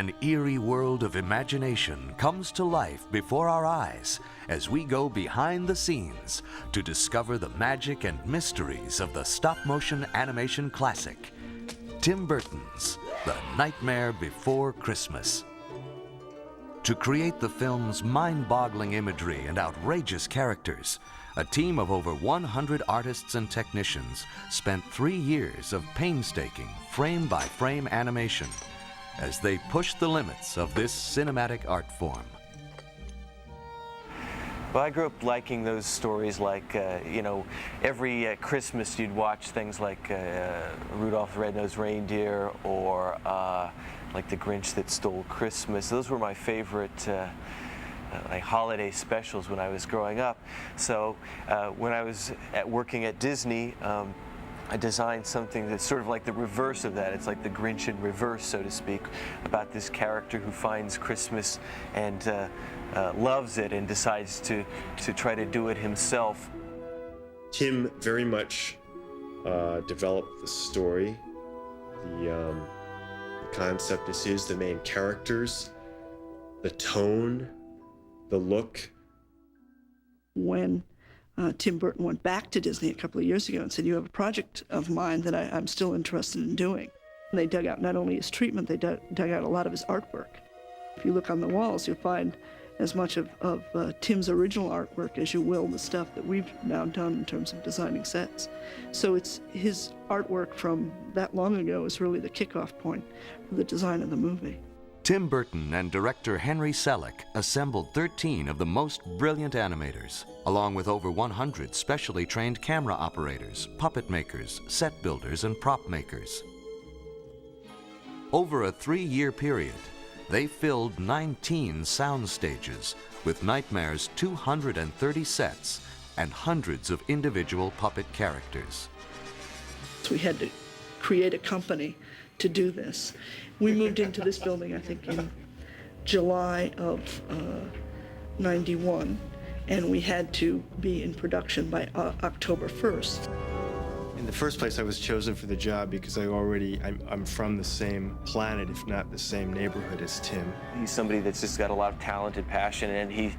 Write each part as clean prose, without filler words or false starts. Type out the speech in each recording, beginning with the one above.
An eerie world of imagination comes to life before our eyes as we go behind the scenes to discover the magic and mysteries of the stop-motion animation classic, Tim Burton's The Nightmare Before Christmas. To create the film's mind-boggling imagery and outrageous characters, a team of over 100 artists and technicians spent 3 years of painstaking frame-by-frame animation as they pushed the limits of this cinematic art form. Well, I grew up liking those stories like, every Christmas you'd watch things like Rudolph the Red-Nosed Reindeer or like The Grinch That Stole Christmas. Those were my favorite like holiday specials when I was growing up. So when I was working at Disney, I designed something that's sort of like the reverse of that. It's like the Grinch in reverse, so to speak, about this character who finds Christmas and loves it and decides to try to do it himself. Tim very much developed the story, the concept is his, the main characters, the tone, the look. When Tim Burton went back to Disney a couple of years ago and said, "You have a project of mine that I'm still interested in doing." And they dug out not only his treatment, they dug out a lot of his artwork. If you look on the walls, you'll find as much of Tim's original artwork as you will the stuff that we've now done in terms of designing sets. So it's his artwork from that long ago is really the kickoff point for the design of the movie. Tim Burton and director Henry Selick assembled 13 of the most brilliant animators, along with over 100 specially trained camera operators, puppet makers, set builders, and prop makers. Over a 3-year period, they filled 19 sound stages with Nightmare's 230 sets and hundreds of individual puppet characters. So we had to create a company to do this. We moved into this building, I think, in July of '91, and we had to be in production by October 1st. In the first place, I was chosen for the job because I'm from the same planet, if not the same neighborhood as Tim. He's somebody that's just got a lot of talent and passion, and he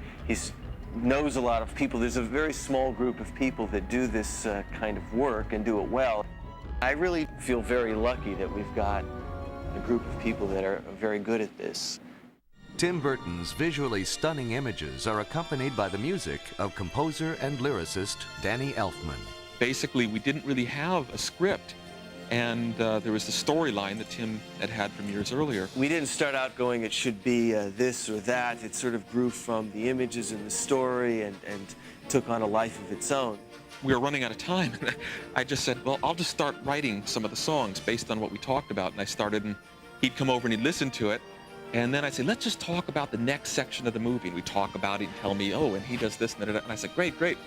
knows a lot of people. There's a very small group of people that do this kind of work and do it well. I really feel very lucky that we've got a group of people that are very good at this. Tim Burton's visually stunning images are accompanied by the music of composer and lyricist Danny Elfman. Basically, we didn't really have a script, and there was the storyline that Tim had from years earlier. We didn't start out going, it should be this or that. It sort of grew from the images and the story and took on a life of its own. We were running out of time, and I just said, well, I'll just start writing some of the songs based on what we talked about. And I started, and he'd come over and he'd listen to it. And then I'd say, let's just talk about the next section of the movie. And we'd talk about it and tell me, oh, and he does this and that. And I said, great, great.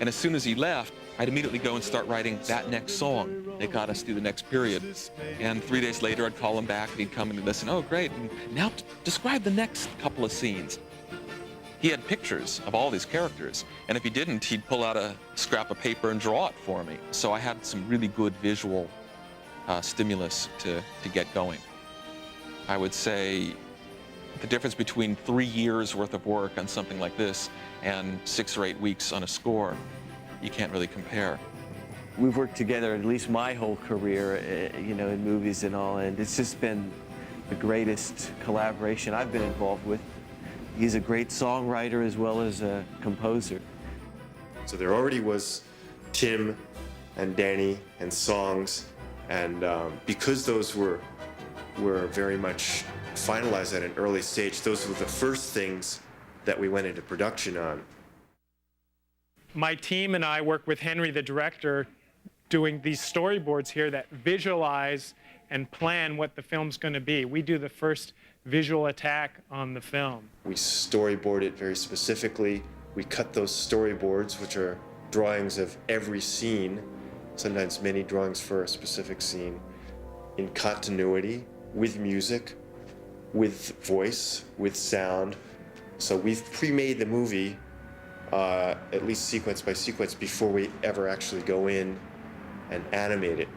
And as soon as he left, I'd immediately go and start writing that next song that got us through the next period. And 3 days later, I'd call him back, and he'd come and he'd listen. Oh, great. And now describe the next couple of scenes. He had pictures of all these characters, and if he didn't, he'd pull out a scrap of paper and draw it for me. So I had some really good visual stimulus to get going. I would say the difference between 3 years worth of work on something like this and 6 or 8 weeks on a score, you can't really compare. We've worked together at least my whole career, in movies and all, and it's just been the greatest collaboration I've been involved with. He's a great songwriter as well as a composer. So there already was Tim and Danny and songs, and because those were very much finalized at an early stage, those were the first things that we went into production on. My team and I work with Henry, the director, doing these storyboards here that visualize and plan what the film's going to be. We do the first visual attack on the film. We storyboard it very specifically. We cut those storyboards, which are drawings of every scene, sometimes many drawings for a specific scene, in continuity, with music, with voice, with sound. So we've pre-made the movie at least sequence by sequence before we ever actually go in and animate it.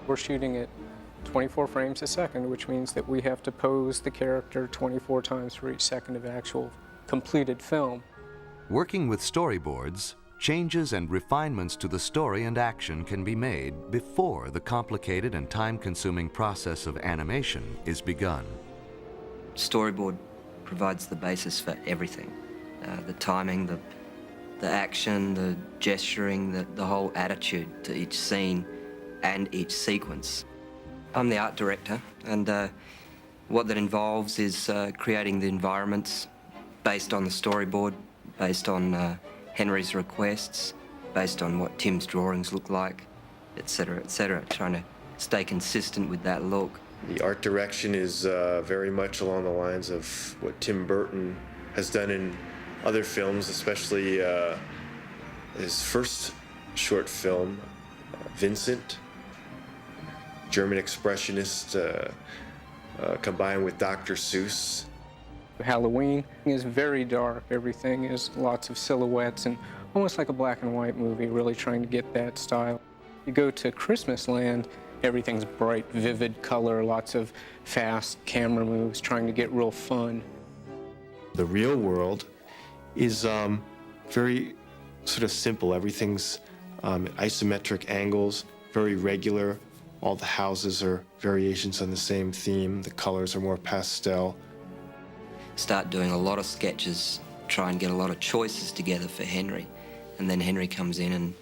We're shooting it 24 frames a second, which means that we have to pose the character 24 times for each second of actual completed film. Working with storyboards, changes and refinements to the story and action can be made before the complicated and time-consuming process of animation is begun. Storyboard provides the basis for everything. The timing, the action, the gesturing, the whole attitude to each scene and each sequence. I'm the art director, and what that involves is creating the environments based on the storyboard, based on Henry's requests, based on what Tim's drawings look like, etc., trying to stay consistent with that look. The art direction is very much along the lines of what Tim Burton has done in other films, especially his first short film, Vincent, German expressionist combined with Dr. Seuss. Halloween is very dark. Everything is lots of silhouettes and almost like a black and white movie, really trying to get that style. You go to Christmasland, everything's bright, vivid color, lots of fast camera moves, trying to get real fun. The real world is very sort of simple. Everything's isometric angles, very regular. All the houses are variations on the same theme. The colors are more pastel. Start doing a lot of sketches, try and get a lot of choices together for Henry. And then Henry comes in and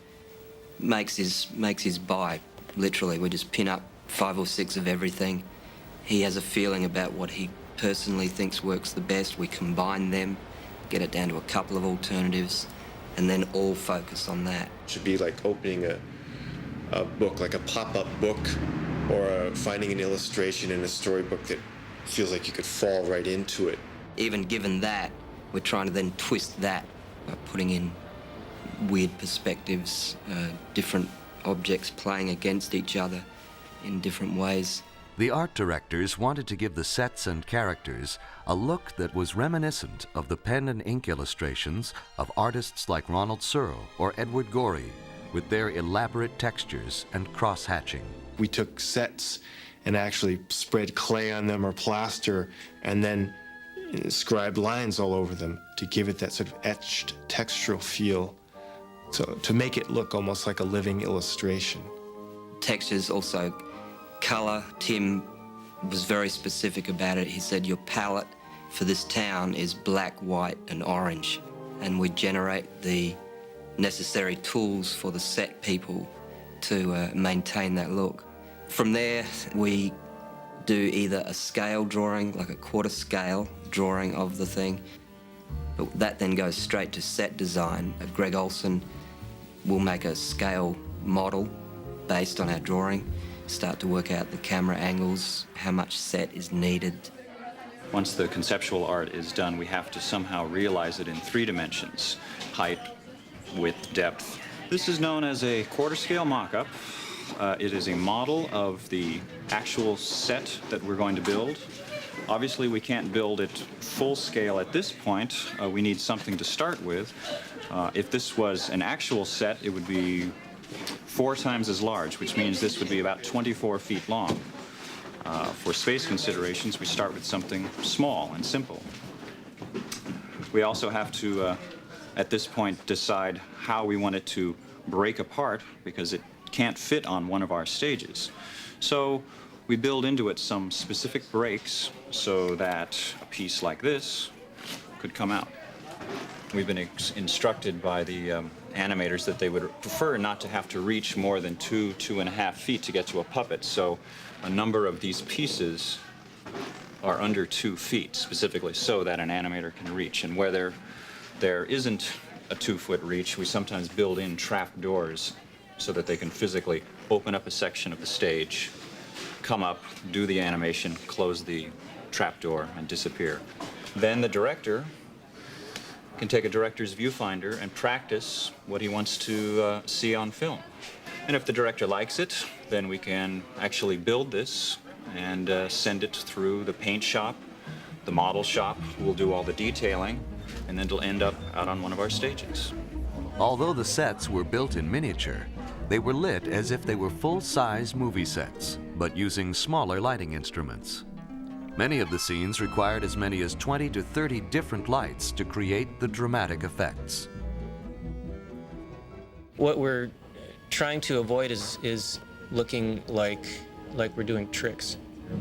makes his buy. Literally, we just pin up 5 or 6 of everything. He has a feeling about what he personally thinks works the best. We combine them, get it down to a couple of alternatives, and then all focus on that. It should be like opening a book, like a pop-up book, or finding an illustration in a storybook that feels like you could fall right into it. Even given that, we're trying to then twist that by putting in weird perspectives, different objects playing against each other in different ways. The art directors wanted to give the sets and characters a look that was reminiscent of the pen and ink illustrations of artists like Ronald Searle or Edward Gorey, with their elaborate textures and cross-hatching. We took sets and actually spread clay on them or plaster and then scribed lines all over them to give it that sort of etched textural feel, so to make it look almost like a living illustration. Textures, also color. Tim was very specific about it. He said your palette for this town is black, white and orange, and we generate the necessary tools for the set people to maintain that look. From there, we do either a scale drawing, like a quarter scale drawing of the thing, but that then goes straight to set design. Greg Olson will make a scale model based on our drawing, start to work out the camera angles, how much set is needed. Once the conceptual art is done, we have to somehow realize it in 3 dimensions: height, width, depth. This is known as a quarter scale mock-up. It is a model of the actual set that we're going to build. Obviously, we can't build it full scale at this point. We need something to start with. If this was an actual set, it would be 4 times as large, which means this would be about 24 feet long. For space considerations, we start with something small and simple. We also have to, at this point, decide how we want it to break apart, because it can't fit on one of our stages. So we build into it some specific breaks so that a piece like this could come out. We've been instructed by the animators that they would prefer not to have to reach more than 2.5 feet to get to a puppet. So a number of these pieces are under 2 feet, specifically so that an animator can reach. And where there isn't a 2-foot reach, we sometimes build in trap doors so that they can physically open up a section of the stage, come up, do the animation, close the trap door, and disappear. Then the director can take a director's viewfinder and practice what he wants to see on film. And if the director likes it, then we can actually build this and send it through the paint shop, the model shop, who will do all the detailing, and then it'll end up out on one of our stages. Although the sets were built in miniature, they were lit as if they were full-size movie sets, but using smaller lighting instruments. Many of the scenes required as many as 20 to 30 different lights to create the dramatic effects. What we're trying to avoid is looking like we're doing tricks.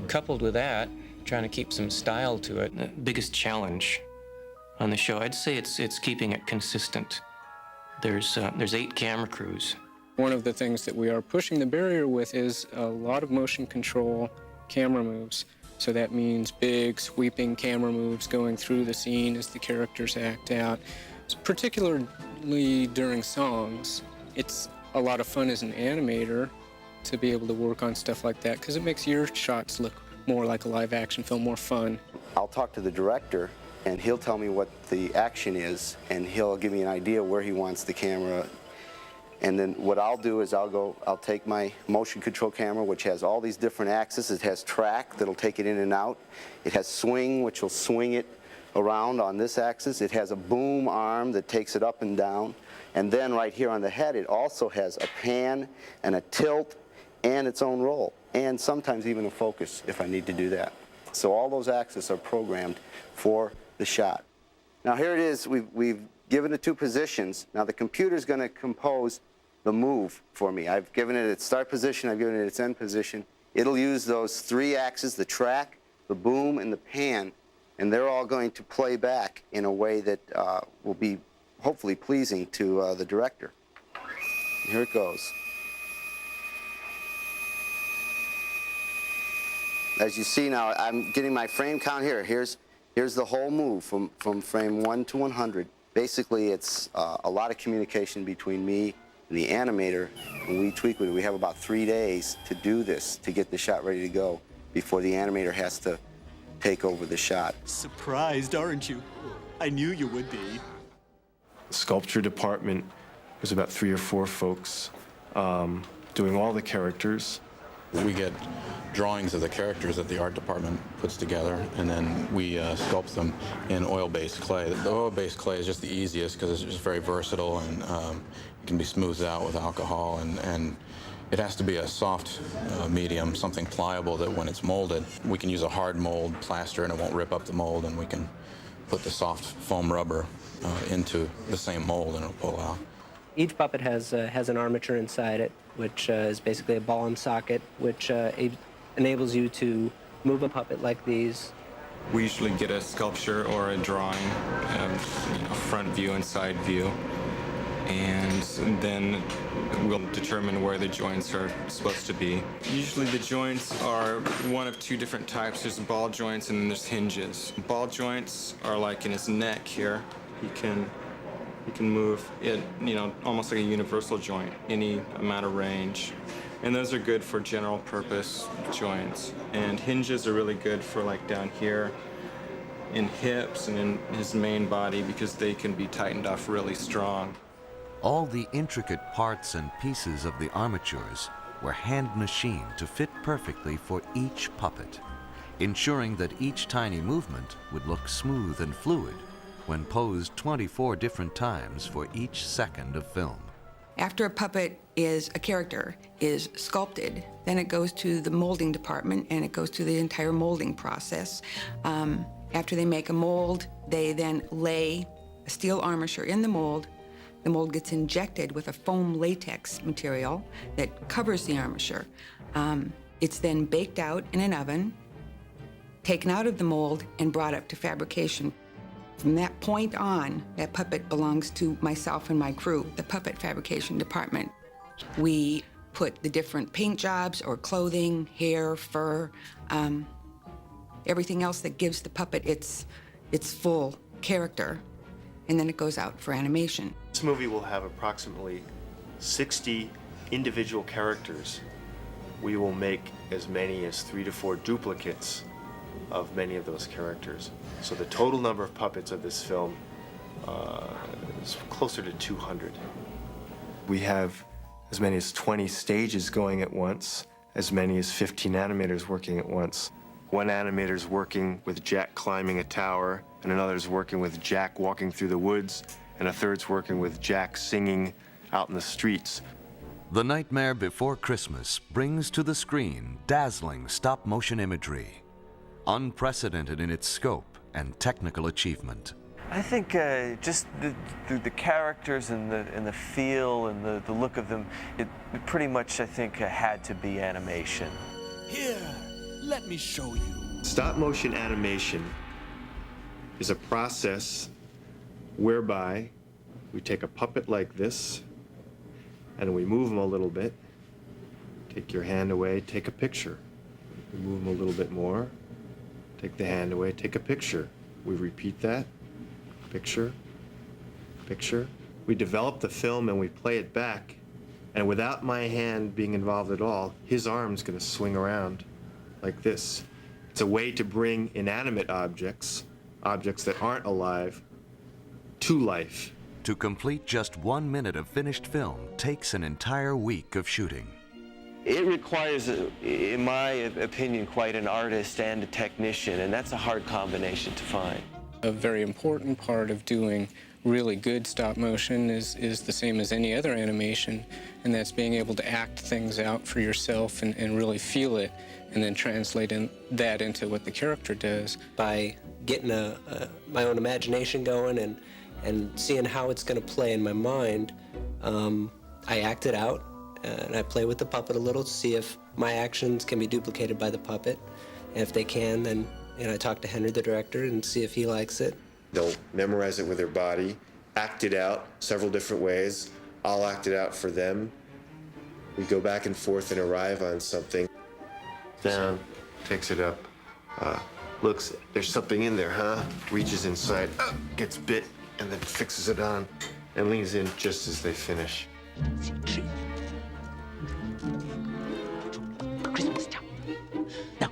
Coupled with that, trying to keep some style to it. The biggest challenge on the show, I'd say it's keeping it consistent. There's 8 camera crews. One of the things that we are pushing the barrier with is a lot of motion control camera moves. So that means big, sweeping camera moves going through the scene as the characters act out. Particularly during songs, it's a lot of fun as an animator to be able to work on stuff like that because it makes your shots look more like a live action film, more fun. I'll talk to the director and he'll tell me what the action is and he'll give me an idea where he wants the camera. And then what I'll do is I'll take my motion control camera, which has all these different axes. It has track that'll take it in and out. It has swing, which will swing it around on this axis. It has a boom arm that takes it up and down. And then right here on the head, it also has a pan and a tilt and its own roll, and sometimes even a focus if I need to do that. So all those axes are programmed for the shot. Now here it is, we've given it 2 positions. Now the computer's going to compose the move for me. I've given it its start position, I've given it its end position. It'll use those 3 axes, the track, the boom, and the pan, and they're all going to play back in a way that will be hopefully pleasing to the director. Here it goes. As you see now, I'm getting my frame count here. Here's the whole move from frame 1 to 100. Basically, it's a lot of communication between me and the animator, and we tweak with it. We have about 3 days to do this, to get the shot ready to go before the animator has to take over the shot. Surprised, aren't you? I knew you would be. The sculpture department was about 3 or 4 folks doing all the characters. We get drawings of the characters that the art department puts together, and then we sculpt them in oil-based clay. The oil-based clay is just the easiest because it's just very versatile and it can be smoothed out with alcohol, and it has to be a soft medium, something pliable that when it's molded, we can use a hard mold plaster and it won't rip up the mold, and we can put the soft foam rubber into the same mold and it'll pull out. Each puppet has an armature inside it, which is basically a ball and socket, which enables you to move a puppet like these. We usually get a sculpture or a drawing, front view and side view, and then we'll determine where the joints are supposed to be. Usually the joints are one of 2 different types. There's ball joints and then there's hinges. Ball joints are like in his neck here. He can move it, almost like a universal joint, any amount of range. And those are good for general purpose joints. And hinges are really good for like down here in hips and in his main body because they can be tightened off really strong. All the intricate parts and pieces of the armatures were hand machined to fit perfectly for each puppet, ensuring that each tiny movement would look smooth and fluid when posed 24 different times for each second of film. After a character is sculpted, then it goes to the molding department and it goes through the entire molding process. After they make a mold, they then lay a steel armature in the mold. The mold gets injected with a foam latex material that covers the armature. It's then baked out in an oven, taken out of the mold, and brought up to fabrication. From that point on, that puppet belongs to myself and my crew, the puppet fabrication department. We put the different paint jobs or clothing, hair, fur, everything else that gives the puppet its full character, and then it goes out for animation. This movie will have approximately 60 individual characters. We will make as many as 3 to 4 duplicates of many of those characters. So the total number of puppets of this film is closer to 200. We have as many as 20 stages going at once, as many as 15 animators working at once. One animator's working with Jack climbing a tower, and another's working with Jack walking through the woods, and a third's working with Jack singing out in the streets. The Nightmare Before Christmas brings to the screen dazzling stop-motion imagery, unprecedented in its scope and technical achievement. I think just the characters and the feel and the look of them, it pretty much, I think, had to be animation. Here, let me show you. Stop-motion animation is a process whereby we take a puppet like this and we move them a little bit. Take your hand away, take a picture. We move them a little bit more. Take the hand away, take a picture. We repeat that. Picture, picture. We develop the film and we play it back, and without my hand being involved at all, his arm's gonna swing around like this. It's a way to bring inanimate objects, objects that aren't alive, to life. To complete just 1 minute of finished film takes an entire week of shooting. It requires, in my opinion, quite an artist and a technician, and that's a hard combination to find. A very important part of doing really good stop motion is the same as any other animation, and that's being able to act things out for yourself and really feel it, and then translate that into what the character does. By getting my own imagination going and seeing how it's going to play in my mind, I act it out, and I play with the puppet a little to see if my actions can be duplicated by the puppet. And if they can, then I talk to Henry, the director, and see if he likes it. They'll memorize it with their body, act it out several different ways. I'll act it out for them. We go back and forth and arrive on something. Down, takes it up, looks, there's something in there, huh? Reaches inside, gets bit, and then fixes it on, and leans in just as they finish. Christmastown. Now,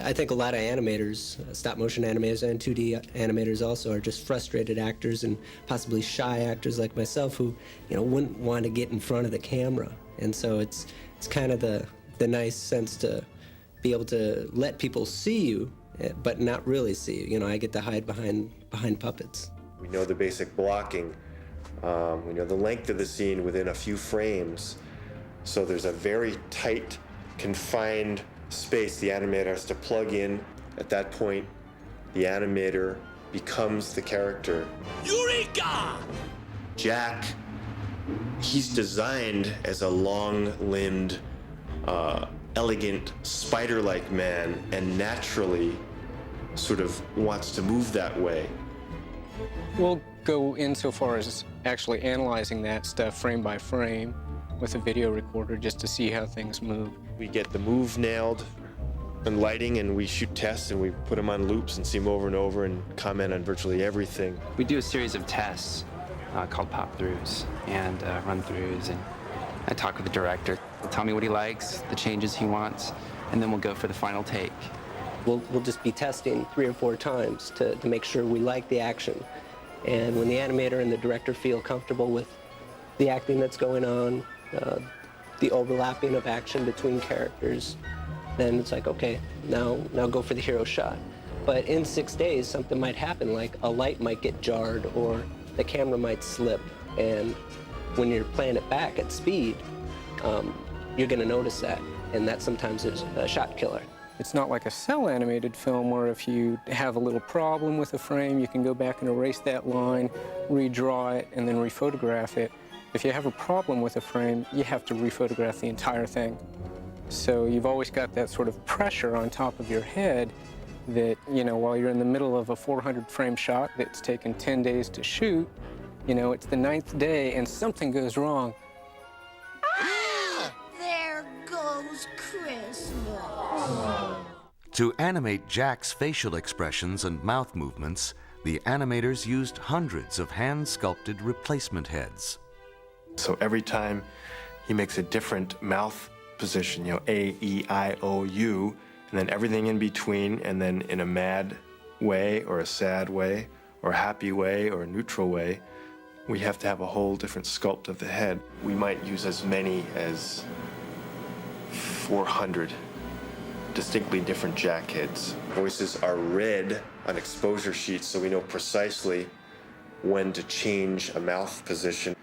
I think a lot of animators, stop-motion animators and 2D animators also, are just frustrated actors and possibly shy actors like myself who, wouldn't want to get in front of the camera. And so it's kind of the nice sense to be able to let people see you, but not really see you. I get to hide behind puppets. We know the basic blocking. We know the length of the scene within a few frames. So there's a very tight, confined space the animator has to plug in. At that point, the animator becomes the character. Eureka! Jack, he's designed as a long-limbed, elegant, spider-like man, and naturally sort of wants to move that way. We'll go insofar as actually analyzing that stuff frame by frame with a video recorder just to see how things move. We get the move nailed and lighting, and we shoot tests, and we put them on loops and see them over and over and comment on virtually everything. We do a series of tests called pop-throughs and run-throughs, and I talk with the director. He'll tell me what he likes, the changes he wants, and then we'll go for the final take. We'll just be testing 3 or 4 times to make sure we like the action. And when the animator and the director feel comfortable with the acting that's going on, the overlapping of action between characters, then it's like, okay, now go for the hero shot. But in 6 days, something might happen, like a light might get jarred or the camera might slip. And when you're playing it back at speed, you're gonna notice that. And that sometimes is a shot killer. It's not like a cell animated film where if you have a little problem with a frame, you can go back and erase that line, redraw it, and then rephotograph it. If you have a problem with a frame, you have to rephotograph the entire thing. So you've always got that sort of pressure on top of your head that, while you're in the middle of a 400 frame shot that's taken 10 days to shoot, it's the 9th day and something goes wrong. There goes Christmas. To animate Jack's facial expressions and mouth movements, the animators used hundreds of hand-sculpted replacement heads. So every time he makes a different mouth position, A, E, I, O, U, and then everything in between, and then in a mad way or a sad way or a happy way or a neutral way, we have to have a whole different sculpt of the head. We might use as many as 400 distinctly different jack heads. Voices are read on exposure sheets so we know precisely when to change a mouth position.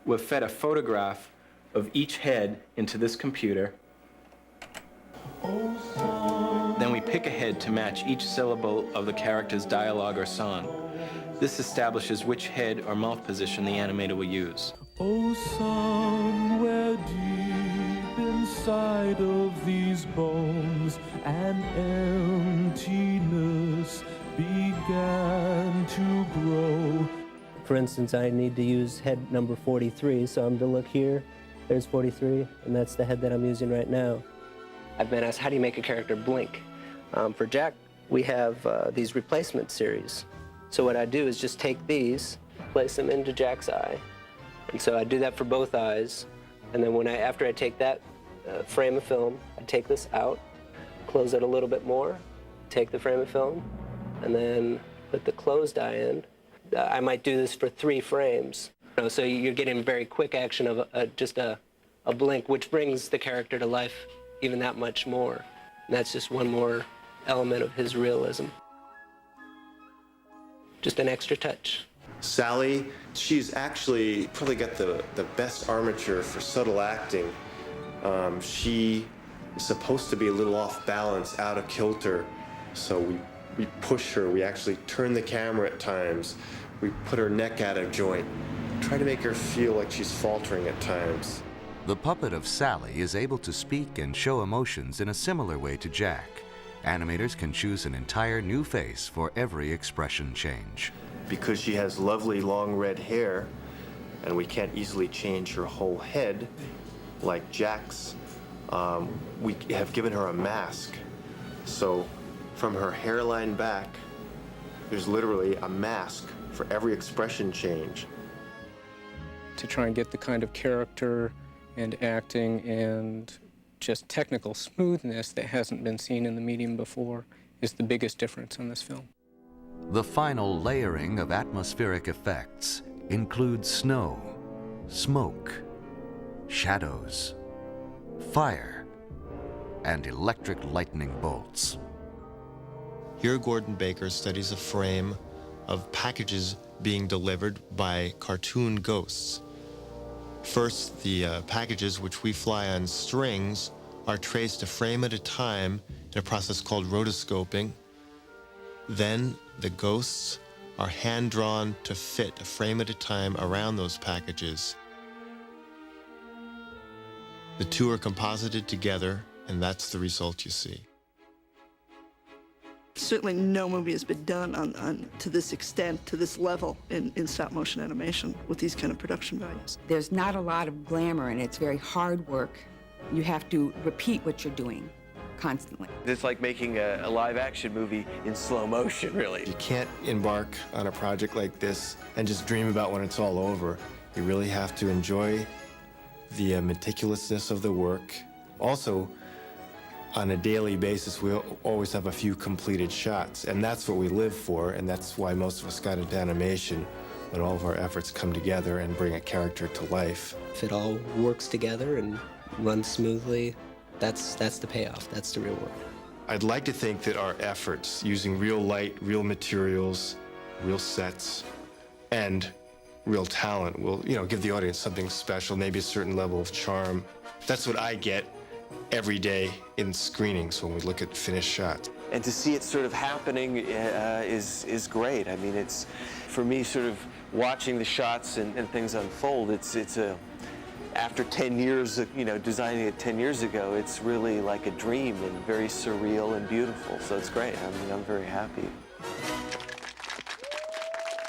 We've fed a photograph of each head into this computer. Then we pick a head to match each syllable of the character's dialogue or song. This establishes which head or mouth position the animator will use. Oh, somewhere deep inside of these bones, an emptiness began to grow. For instance, I need to use head number 43, so I'm to look here. There's 43, and that's the head that I'm using right now. I've been asked, how do you make a character blink? For Jack, we have these replacement series. So what I do is just take these, place them into Jack's eye. And so I do that for both eyes. And then after I take that frame of film, I take this out, close it a little bit more, take the frame of film, and then put the closed eye in. I might do this for 3 frames. So you're getting very quick action of just a blink, which brings the character to life even that much more. And that's just one more element of his realism. Just an extra touch. Sally, she's actually probably got the best armature for subtle acting. She is supposed to be a little off balance, out of kilter, so we push her. We actually turn the camera at times. We put her neck out of joint, try to make her feel like she's faltering at times. The puppet of Sally is able to speak and show emotions in a similar way to Jack. Animators can choose an entire new face for every expression change. Because she has lovely long red hair, and we can't easily change her whole head, like Jack's, we have given her a mask. So from her hairline back, there's literally a mask for every expression change. To try and get the kind of character and acting and just technical smoothness that hasn't been seen in the medium before is the biggest difference on this film. The final layering of atmospheric effects includes snow, smoke, shadows, fire, and electric lightning bolts. Here, Gordon Baker studies a frame of packages being delivered by cartoon ghosts. First, the packages, which we fly on strings, are traced a frame at a time in a process called rotoscoping. Then the ghosts are hand-drawn to fit a frame at a time around those packages. The two are composited together, and that's the result you see. Certainly no movie has been done to this extent, to this level in stop-motion animation with these kind of production values. There's not a lot of glamour, and it's very hard work. You have to repeat what you're doing constantly. It's like making a live-action movie in slow motion, really. You can't embark on a project like this and just dream about when it's all over. You really have to enjoy the meticulousness of the work. Also, on a daily basis, we always have a few completed shots, and that's what we live for, and that's why most of us got into animation, when all of our efforts come together and bring a character to life. If it all works together and runs smoothly, that's the payoff. That's the real work. I'd like to think that our efforts, using real light, real materials, real sets, and real talent will, give the audience something special, maybe a certain level of charm. That's what I get every day in screenings when we look at finished shots. And to see it sort of happening is great. I mean, it's, for me, sort of watching the shots and things unfold, after 10 years, designing it 10 years ago, it's really like a dream and very surreal and beautiful. So it's great. I mean, I'm very happy.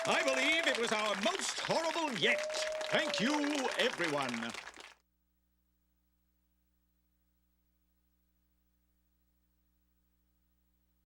I believe it was our most horrible yet. Thank you, everyone.